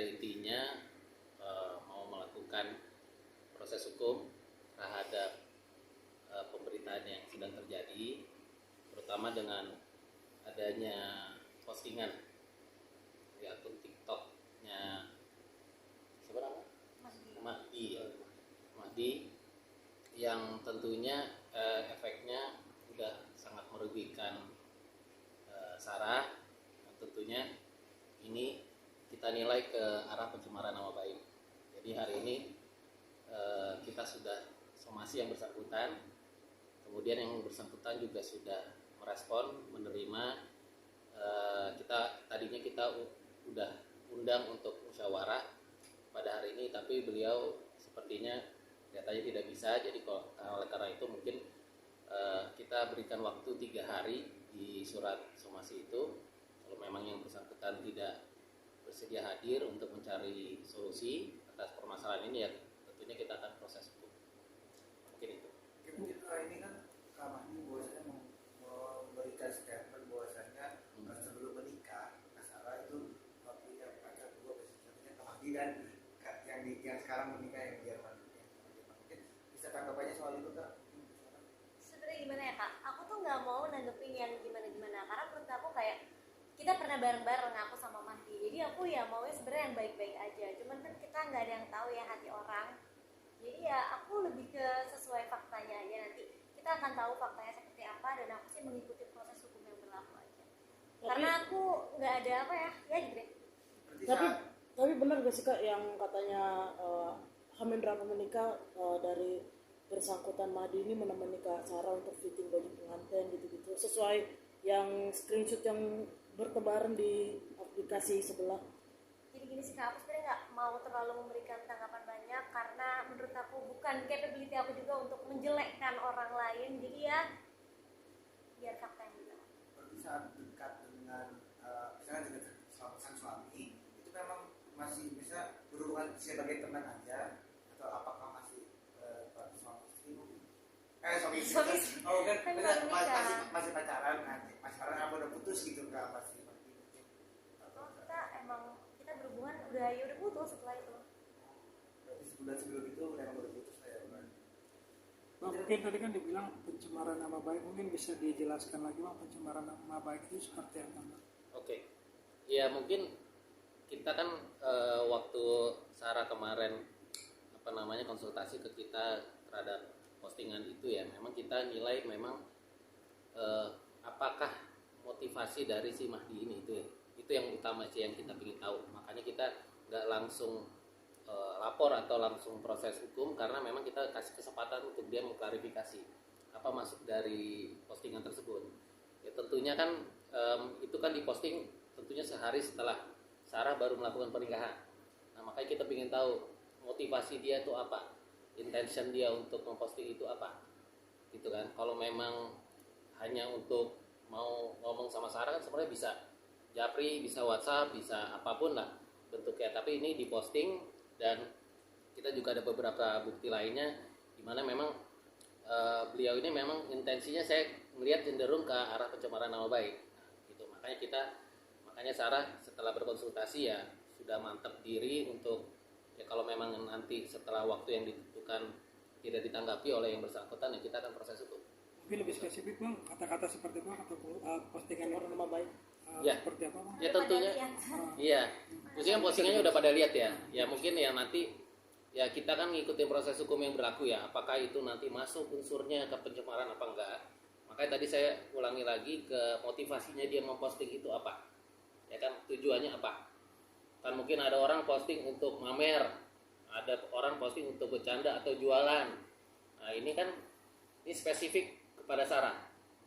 intinya mau melakukan proses hukum terhadap pemberitaan yang sedang terjadi, terutama dengan adanya postingan di akun TikToknya sebenarnya Mahdi yang tentunya efeknya sudah sangat merugikan Sarah, dan tentunya ini kita nilai ke arah pencemaran nama baik. Jadi hari ini kita sudah somasi yang bersangkutan, kemudian yang bersangkutan juga sudah merespon, menerima. Kita udah undang untuk musyawarah pada hari ini, tapi beliau sepertinya katanya tidak bisa. Jadi oleh karena itu mungkin kita berikan waktu 3 hari di surat somasi itu. Kalau memang yang bersangkutan tidak bersedia hadir untuk mencari solusi atas permasalahan ini, ya tentunya kita akan proses hukum. Mungkin itu. Mungkin ini kan Kak Mahdi bahwasanya memberikan statement bahwasanya sebelum menikah Kak Sarah itu punya pacar dua, misalnya Kak Mahdi dan yang sekarang menikah yang Jerman. Mungkin bisa tanggapannya soal itu Kak? Sebenarnya gimana ya Kak? Aku tuh nggak mau nanggepin yang gimana-gimana, karena menurut aku kayak kita pernah bareng-bareng aku sama Mahdi. Jadi aku ya maunya sebenarnya yang baik-baik aja. Cuman kan kita nggak ada yang tahu ya hati orang. Jadi ya aku lebih ke sesuai faktanya aja, nanti kita akan tahu faktanya seperti apa, dan aku sih mengikuti proses hukum yang berlaku aja. Karena aku nggak ada apa ya gitu deh. Tapi benar gak sih Kak yang katanya Hamin Rama menikah dari bersangkutan Mahdi ini menemani Kak Sarah untuk fitting baju pengantin gitu-gitu, sesuai yang screenshot yang bertebaran di aplikasi sebelah. Jadi gini sih Kak, aku sebenarnya nggak mau terlalu memberikan tanggapan banyak, karena menurut aku bukan capability aku juga untuk menjelekkan orang lain. Jadi ya biar fakta yang bilang. Berarti saat dekat dengan misalnya dengan sang suami itu memang masih bisa berhubungan sebagai teman aja, atau apakah masih suami istri? Suami istri. Oh kan masih pacaran nanti, pacaran apa udah putus gitu Kak? Masih atau kita berhubungan udah putus setelah itu. Berarti sebulan sebelum itu memang udah putus ya Bang? Mungkin tadi kan dibilang pencemaran nama baik, mungkin bisa dijelaskan lagi Bang, pencemaran nama baik itu seperti apa? Oke. Ya mungkin kita kan waktu Sarah kemarin konsultasi ke kita terhadap postingan itu, ya memang kita nilai memang apakah motivasi dari si Mahdi ini, itu yang utama sih yang kita ingin tahu. Makanya kita nggak langsung lapor atau langsung proses hukum, karena memang kita kasih kesempatan untuk dia mengklarifikasi apa maksud dari postingan tersebut. Ya tentunya kan itu kan diposting tentunya sehari setelah Sarah baru melakukan pernikahan. Nah makanya kita ingin tahu motivasi dia itu apa, intention dia untuk memposting itu apa, gitu kan. Kalau memang hanya untuk mau ngomong sama Sarah kan sebenarnya bisa japri, bisa WhatsApp, bisa apapun lah bentuknya. Tapi ini diposting, dan kita juga ada beberapa bukti lainnya di mana memang beliau ini memang intensinya saya melihat cenderung ke arah pencemaran nama baik. Gitu. Makanya Sarah setelah berkonsultasi ya sudah mantap diri untuk ya kalau memang nanti setelah waktu yang ditentukan tidak ditanggapi oleh yang bersangkutan, ya kita akan proses hukum. Mungkin lebih spesifik Bang, kata-kata seperti apa atau postingan yang nama baik ya. Seperti apa Bang? Ya tentunya. Iya. Mungkin postingannya udah pada lihat ya. Ya mungkin ya nanti ya kita kan ngikutin proses hukum yang berlaku ya. Apakah itu nanti masuk unsurnya ke pencemaran apa enggak? Makanya tadi saya ulangi lagi ke motivasinya dia memposting itu apa. Ya kan tujuannya apa? Kan mungkin ada orang posting untuk mamer, ada orang posting untuk bercanda atau jualan. Nah ini kan ini spesifik kepada Sarah,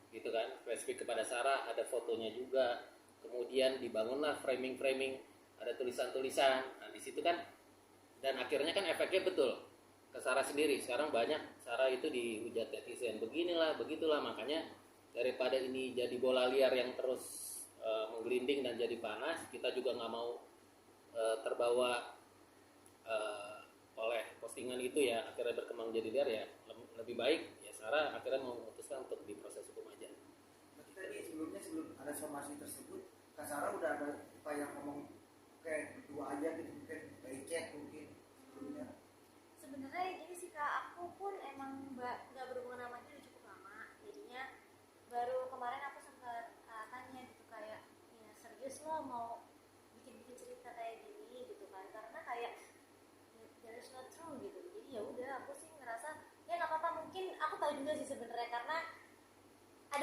gitu kan? Spesifik kepada Sarah, ada fotonya juga. Kemudian dibangunlah framing, ada tulisan-tulisan. Nah di situ kan, dan akhirnya kan efeknya betul ke Sarah sendiri. Sekarang banyak Sarah itu dihujat netizen beginilah, begitulah. Makanya daripada ini jadi bola liar yang terus menggelinding dan jadi panas, kita juga nggak mau terbawa oleh postingan itu ya, akhirnya berkembang jadi liar. Ya lebih baik ya Sarah akhirnya memutuskan untuk diproses hukum aja. Kita ini sebelum ada somasi tersebut, Kak Sarah udah ada upaya ngomong kayak dua aja gitu,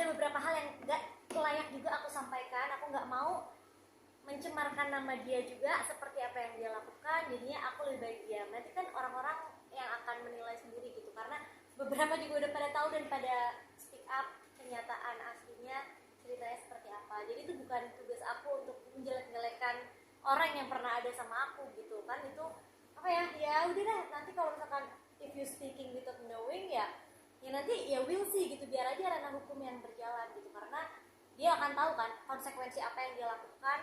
ada beberapa hal yang nggak layak juga aku sampaikan. Aku nggak mau mencemarkan nama dia juga seperti apa yang dia lakukan, jadinya aku lebih baik diam. Nanti kan orang-orang yang akan menilai sendiri gitu, karena beberapa juga udah pada tahu dan pada speak up kenyataan aslinya ceritanya seperti apa. Jadi itu bukan tugas aku untuk menjelek-jelekan orang yang pernah ada sama aku gitu kan. Itu apa ya, ya udah dah, nanti kalau misalkan if you speaking without knowing ya nanti ya we'll see gitu, biar aja ranah hukum yang berjalan gitu, karena dia akan tahu kan konsekuensi apa yang dia lakukan,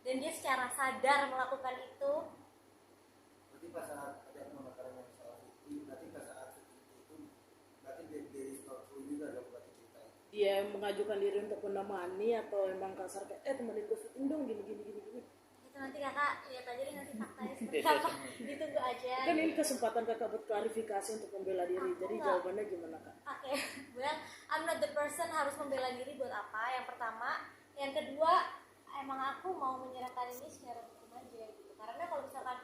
dan dia secara sadar melakukan itu. Berarti pas saat ada pembakaran yang salah itu, berarti pas saat itu berarti dari suatu juga dong berarti ceritanya. Dia mengajukan diri untuk menemani atau emang kasar kayak temenin gue syuting dong gini. Itu nanti kakak lihat aja deh nanti faktanya seperti apa, ditunggu aja. Kan ini kesempatan kakak buat klarifikasi untuk membela diri. Jadi jawabannya gimana kak? Oke, bilang I'm not the person harus membela diri buat apa. Yang pertama, yang kedua, emang aku mau menyerahkan ini secara hukum aja gitu. Karena kalau misalkan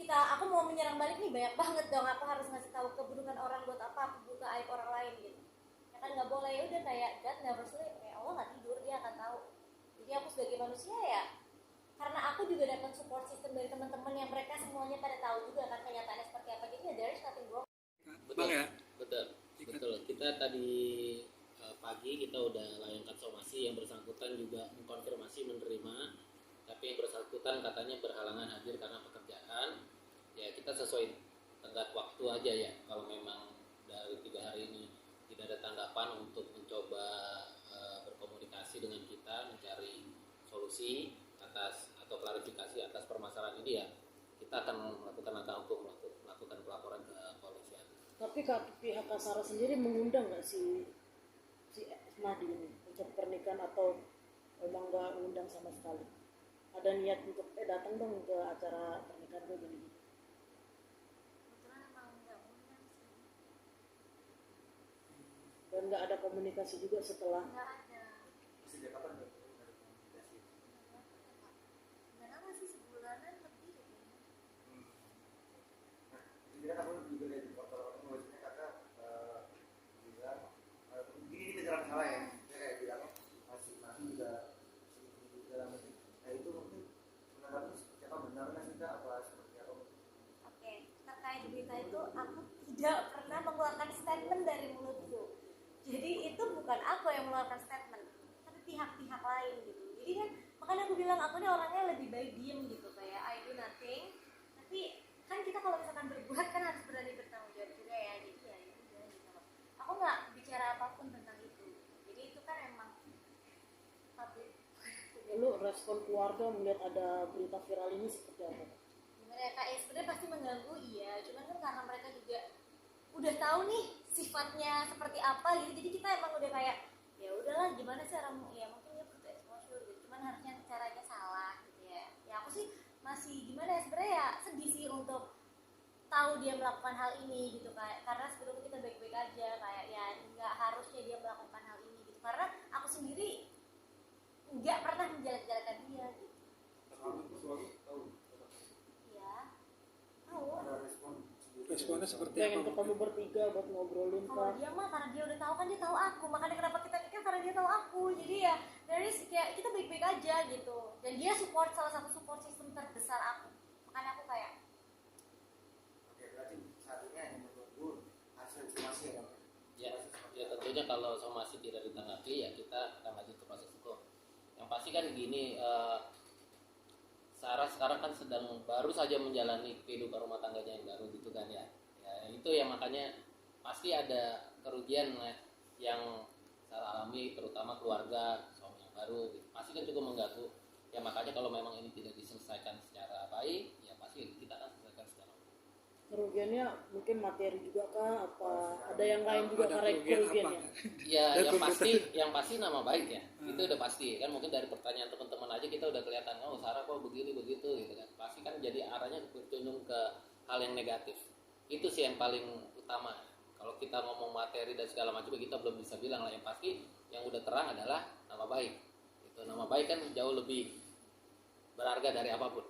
aku mau menyerang balik nih, banyak banget dong. Aku harus ngasih tahu keburukan orang buat apa, aku buka aib orang lain gitu. Ya kan nggak boleh, ya udah kayak God never sleep, kayak Allah nggak tidur, dia akan tahu. Jadi aku sebagai manusia ya, karena aku juga dapat support system dari teman-teman yang mereka semuanya pada tahu juga kan kenyataannya seperti apa. Jadi ya there is nothing wrong. Betul, betul. Kita tadi pagi kita udah layangkan somasi, yang bersangkutan juga mengkonfirmasi menerima, tapi yang bersangkutan katanya berhalangan hadir karena pekerjaan. Ya kita sesuai tenggat waktu aja ya. Kalau memang dari 3 hari ini tidak ada tanggapan untuk mencoba berkomunikasi dengan kita, mencari solusi atas atau klarifikasi atas permasalahan ini, ya kita akan melakukan langkah hukum, melakukan pelaporan ke kepolisian. Tapi pihak Kasara sendiri mengundang nggak si Mahdi ini untuk pernikahan atau memang nggak mengundang sama sekali? Ada niat untuk datang dong ke acara pernikahan gue gini? Kebetulan emang nggak undang sih. Dan nggak ada komunikasi juga setelah. Nggak ada. Sejak kapan dari komunikasi? Nggak lama sih, sebulanan lebih kayaknya. Nah, itu kan aku juga dari portal orang maksudnya kakak bilang ini beneran salah ya, saya kayak bilang masih juga dalam itu. Nah itu mungkin menanggapi seperti apa, benar nggak sih kak, apa seperti apa? Oke, terkait berita itu aku tidak pernah mengeluarkan statement dari mulutku. Jadi itu bukan aku yang mengeluarkan statement, tapi pihak-pihak lain gitu. Jadi kan makanya aku bilang aku nih orangnya lebih baik diem gitu, kayak I do nothing. Tapi kan kita kalau misalkan berbuat kan harus berani bertanggung jawab juga ya. Jadi ya udah gitu loh. Aku nggak bicara apapun tentang itu. Jadi itu kan emang public. Lalu respon keluarga melihat ada berita viral ini seperti apa? Gimana ya kak, ya sebenarnya pasti mengganggu, iya, cuman kan karena mereka juga udah tahu nih sifatnya seperti apa gitu, jadi kita emang udah kayak ya udahlah, gimana sih orang, ya mungkin dia butuh exposure gitu, cuman harusnya caranya salah gitu ya. Ya aku sih masih gimana ya, sebenarnya ya sedih sih untuk tahu dia melakukan hal ini gitu, kayak karena sebelumnya kita baik-baik aja, kayak ya nggak harusnya dia melakukan hal ini gitu, karena aku sendiri nggak pernah menjelek-jelekan dia gitu. Suami tahu Iya, tahu. ada respon Responnya seperti Pengen apa? ke kamu bertiga buat ngobrolin Kalau kak. dia mah karena dia udah tahu kan, dia tahu aku, makanya kenapa kita nikah karena dia tahu aku. Jadi ya dari kayak kita baik-baik aja gitu, dan dia support, salah satu support system terbesar aku, makanya aku kayak Oke, berarti saat ini hanya menunggu hasil somasi ya bang? Ya tentunya kalau somasi tidak ditanggapi, ya kita akan lanjut ke proses hukum. Yang pasti kan gini, Sarah sekarang kan baru saja menjalani kehidupan rumah tangganya yang baru gitu kan ya. Ya itu ya, makanya pasti ada kerugian yang Sarah alami, terutama keluarga suami yang baru gitu. Pasti kan cukup mengganggu. Ya makanya kalau memang ini tidak diselesaikan secara baik, ya pasti kita akan selesaikan secara baik. Kerugiannya mungkin materi juga kak, apa ada yang lain juga Ada karena kerugian kerugiannya? Ya Dan yang pasti nama baik ya. Itu udah pasti kan, mungkin dari pertanyaan teman-teman aja kita udah kelihatan, oh Sarah kok begini begitu gitu kan. Pasti kan jadi arahnya bercondong ke hal yang negatif. Itu sih yang paling utama. Kalau kita ngomong materi dan segala macam, kita belum bisa bilang lah. Yang pasti yang udah terang adalah nama baik. Itu nama baik kan jauh lebih berharga dari apapun.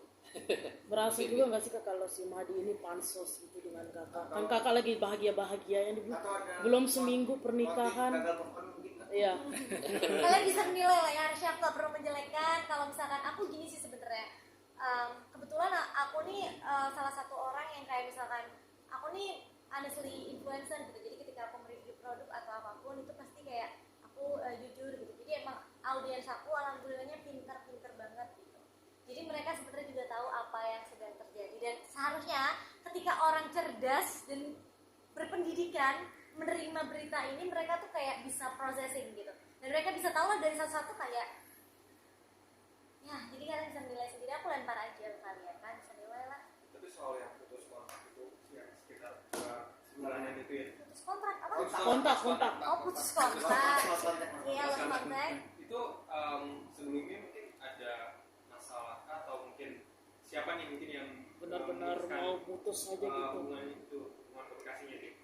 Berasa juga nggak sih kak kalau si Mahdi ini pansos gitu dengan kakak? Kan kakak lagi bahagia-bahagia yang Atau ada belum seminggu pernikahan. gagal move on mungkin kan? Iya. Kalian bisa menilai lah ya, harusnya aku gak perlu menjelekkan. Kalau misalkan aku gini sih sebenarnya, kebetulan aku nih salah satu orang yang kayak misalkan aku nih honestly influencer gitu. Jadi ketika aku mereview produk atau apapun itu pasti kayak aku jujur gitu. Jadi emang audiens aku alhamdulillahnya pinter-pinter banget gitu. Jadi mereka sebenarnya juga tahu apa yang sedang terjadi, dan seharusnya ketika orang cerdas dan berpendidikan menerima berita ini, mereka tuh kayak bisa processing gitu, dan mereka bisa tahu lah dari satu-satu kayak ya, jadi kalian bisa menilai sendiri. Aku lempar aja ke kalian kan, bisa nilai lah. Tapi soal yang putus kontak itu yang sekitar 2 bulanan itu ya. Putus kontrak apa? Kontak. Oh, putus kontrak. Iya, lost kontak. Itu sebelumnya mungkin ada masalah atau mungkin siapa nih mungkin yang Benar-benar mau putus aja gitu. hubungan itu, hubungan komunikasinya nih.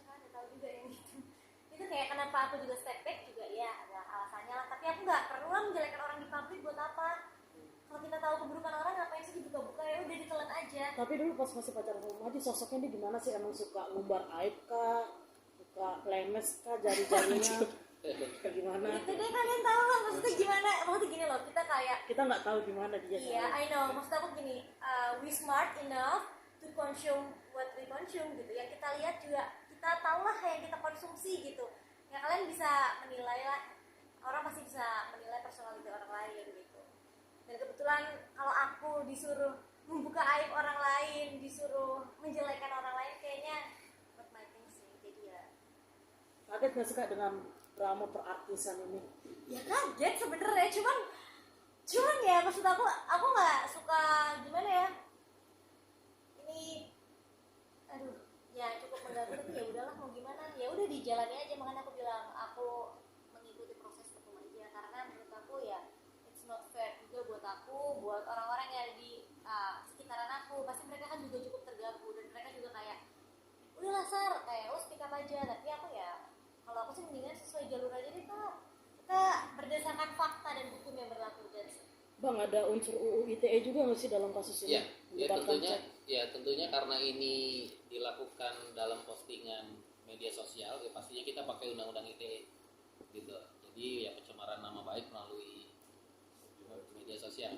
Ada tahu juga yang gitu. Itu kayak kenapa aku juga step back juga ya, ada alasannya lah. Tapi aku nggak perlu lah menjelekkan orang di publik, buat apa? Kalau kita tahu keburukan orang, ngapain sih dibuka-buka? Ya udah ditelan aja. Tapi dulu pas masih pacaran sama Mahdi, sosoknya dia gimana sih? Emang suka ngumbar aib kah? Suka lemes kah jari-jarinya? Gimana? Itu deh, kalian tahu lah maksudnya gimana. Maksudnya gini loh, kita kayak Kita nggak tahu gimana dia. iya, I know. Maksud aku gini, we smart enough to consume what we consume gitu. Yang kita lihat juga, kita tahu lah yang kita konsumsi gitu. Ya kalian bisa menilai lah. Orang pasti bisa menilai personality orang lain gitu. Dan kebetulan kalau aku disuruh membuka aib orang lain, disuruh menjelekkan orang lain, kayaknya not my thing sih. Jadi ya Kaget nggak sih Kak dengan drama perartisan ini? ya kaget sebenarnya, cuman ya maksud aku nggak suka gimana ya, ini aduh ya cukup mengganggu, tapi ya udahlah mau gimana, ya udah dijalani aja. Makanya aku bilang aku mengikuti proses hukum aja, karena menurut aku ya it's not fair juga buat aku, buat orang-orang yang ada di sekitaran aku. Pasti mereka kan juga cukup terganggu, dan mereka juga kayak udahlah Sar, kayak lo speak up aja. Tapi aku ya, kalau aku sih mendingan sesuai jalur aja deh Kak. Kita berdasarkan fakta dan hukum yang berlaku. Dan Bang, ada unsur UU ITE juga nggak sih dalam kasus ini? Ya, Melibatkan tentunya, chat. tentunya karena ini dilakukan dalam postingan media sosial, ya pastinya kita pakai undang-undang ITE, gitu. Jadi ya pencemaran nama baik melalui media sosial.